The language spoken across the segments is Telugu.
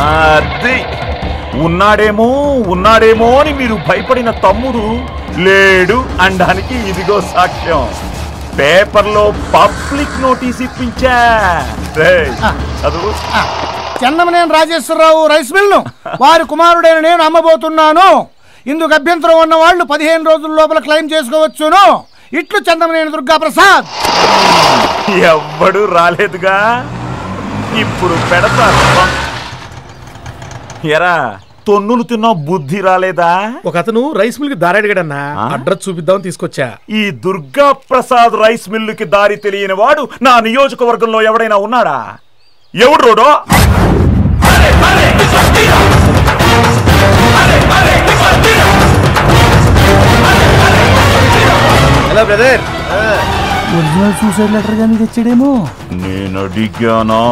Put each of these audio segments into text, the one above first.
అది ఉన్నాడేమో ఉన్నాడేమో అని మీరు భయపడిన తమ్ముడు లేడు అనడానికి ఇదిగో సాక్ష్యం. పేపర్లో పబ్లిక్ నోటీస్ ఇప్పించా. చెన్నమనేని రాజేశ్వరరావు రైస్ మిల్ను వారి కుమారుడైన నేను అమ్మబోతున్నాను. ఇందుకు అభ్యంతరం ఉన్న వాళ్ళు 15 రోజుల లోపల క్లెయిమ్ చేసుకోవచ్చును. ఇట్లు చందమనేని దుర్గా ప్రసాద్. ఎవ్వడు రాలేదుగా, ఇప్పుడు పెడతాను. ఎరా తొన్నులు తిన్నా బుద్ధి రాలేదా? ఒక అతను రైస్ మిల్ కి దారి అడిగాడన్నా, అడ్రస్ చూపిద్దామని తీసుకొచ్చా. ఈ దుర్గా ప్రసాద్ రైస్ మిల్లుకి దారి తెలియని వాడు నా నియోజకవర్గంలో ఎవడైనా ఉన్నాడా? ఎవడు రోడో? Hello brother, original suicide letter గానీ తెచ్చాడేమో. నేను అడిగానా?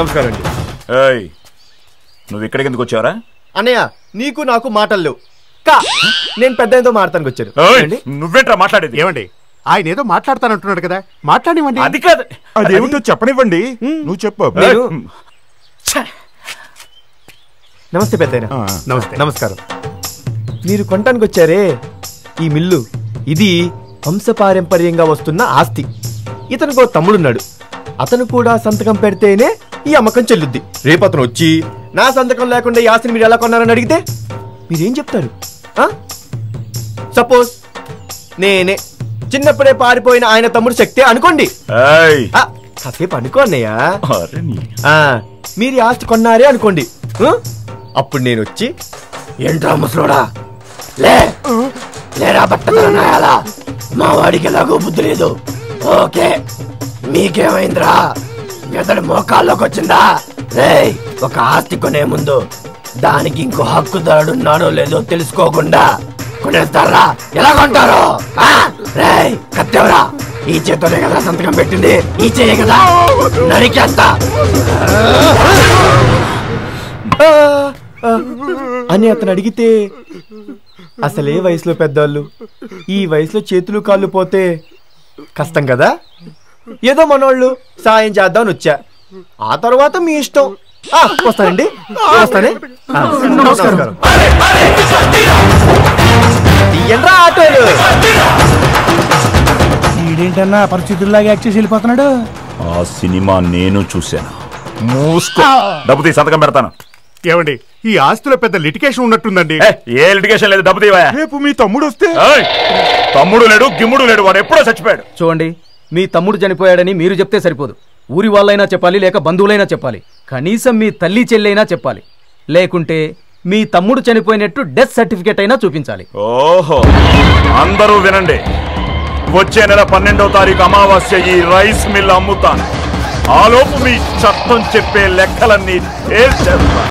నమస్కారం అండి. ఏయ్, నువ్వు ఇక్కడికి ఎందుకు వచ్చావరా? అన్నయ్య, నీకు నాకు మాటల్లో నేను పెద్ద మాట్లాడతానికి వచ్చారు. నువ్వేంట్రా మాట్లాడేది? ఏమండి, ఆయన ఏదో మాట్లాడతానంటున్నాడు కదా, మాట్లాడివ్వండి. అది కాదు, అదేమిటో చెప్పనివ్వండి. నువ్వు చెప్పు. నమస్తే పెద్దయినా. నమస్తే. నమస్కారం. మీరు కొనటానికి వచ్చారే ఈ మిల్లు, ఇది వంశపారంపర్యంగా వస్తున్న ఆస్తి. ఇతనికి తమ్ముడున్నాడు, అతను కూడా సంతకం పెడితేనే ఈ అమ్మకం చెల్లుద్ది. రేపు అతను వచ్చి నా సంతకం లేకుండా ఈ ఆస్తిని మీరు ఎలా కొన్నారని అడిగితే మీరేం చెప్తారు? సపోజ్ నేనే చిన్నప్పుడే పారిపోయిన ఆయన తమ్ముడు శక్తి అనుకోండి. కాసేపు అనుకో అన్నయ్య. మీరు ఈ ఆస్తి కొన్నారే అనుకోండి. అప్పుడు నేను వచ్చి, ఏంట్రా ముసలోడా, లేరా బట్టతలనాయాలా, మా వాడికి ఎలాగో బుద్ధి లేదు. ఓకే, మీకేమైందిరా, మెదడు మోకాల్లోకి వచ్చిందా? రేయ్, ఒక ఆస్తి కొనే ముందు దానికి ఇంకో హక్కుదారుడున్నాడో లేదో తెలుసుకోకుండా కొనేస్తారా? ఎలా కొంటారు? రేయ్, కత్తెవరా, ఈ చేతోనే కదా సంతకం పెట్టింది, ఈ చేయ కదా నరికేస్తా అని అతను అడిగితే, అసలే వయసులో పెద్దవాళ్ళు ఈ వయసులో చేతులు కాళ్ళు పోతే కష్టం కదా. ఏదో మనోళ్ళు సాయం చేద్దామని వచ్చా. ఆ తర్వాత మీ ఇష్టం. వస్తానండి, వస్తానే. నమస్కారం. ఆటోలు ఈడేంటన్నా పరిస్థితుల్లాగా యాక్ట్ చేసి వెళ్ళిపోతున్నాడు. ఆ సినిమా నేను చూశాను. మూసుకో, డబ్బు తీ, సంతకం పెడతాను. ఏమండి, ఈ ఆస్తిలో పెద్ద లిటికేషన్ ఉన్నట్టుందండి. ఏ లిటికేషన్ లేదు, డబ్బు తీవా. రేపు మీ తమ్ముడు వస్తే? తమ్ముడు లేడు, గిమ్ముడు లేడు, వాడు ఎప్పుడో చచ్చిపోయాడు. చూడండి, మీ తమ్ముడు చనిపోయాడని మీరు చెప్తే సరిపోదు. ఊరి వాళ్ళైనా చెప్పాలి, లేక బంధువులైనా చెప్పాలి, కనీసం మీ తల్లి చెల్లైనా చెప్పాలి. లేకుంటే మీ తమ్ముడు చనిపోయినట్టు డెత్ సర్టిఫికేట్ అయినా చూపించాలి. ఓహో, అందరూ వినండి. వచ్చే నెల 12వ తారీఖు అమావాస్య ఈ రైస్ మిల్ అమ్ముతాను. ఆలోపు మీ చట్టం చెప్పే లెక్కలన్నీ తేల్చేస్తాను.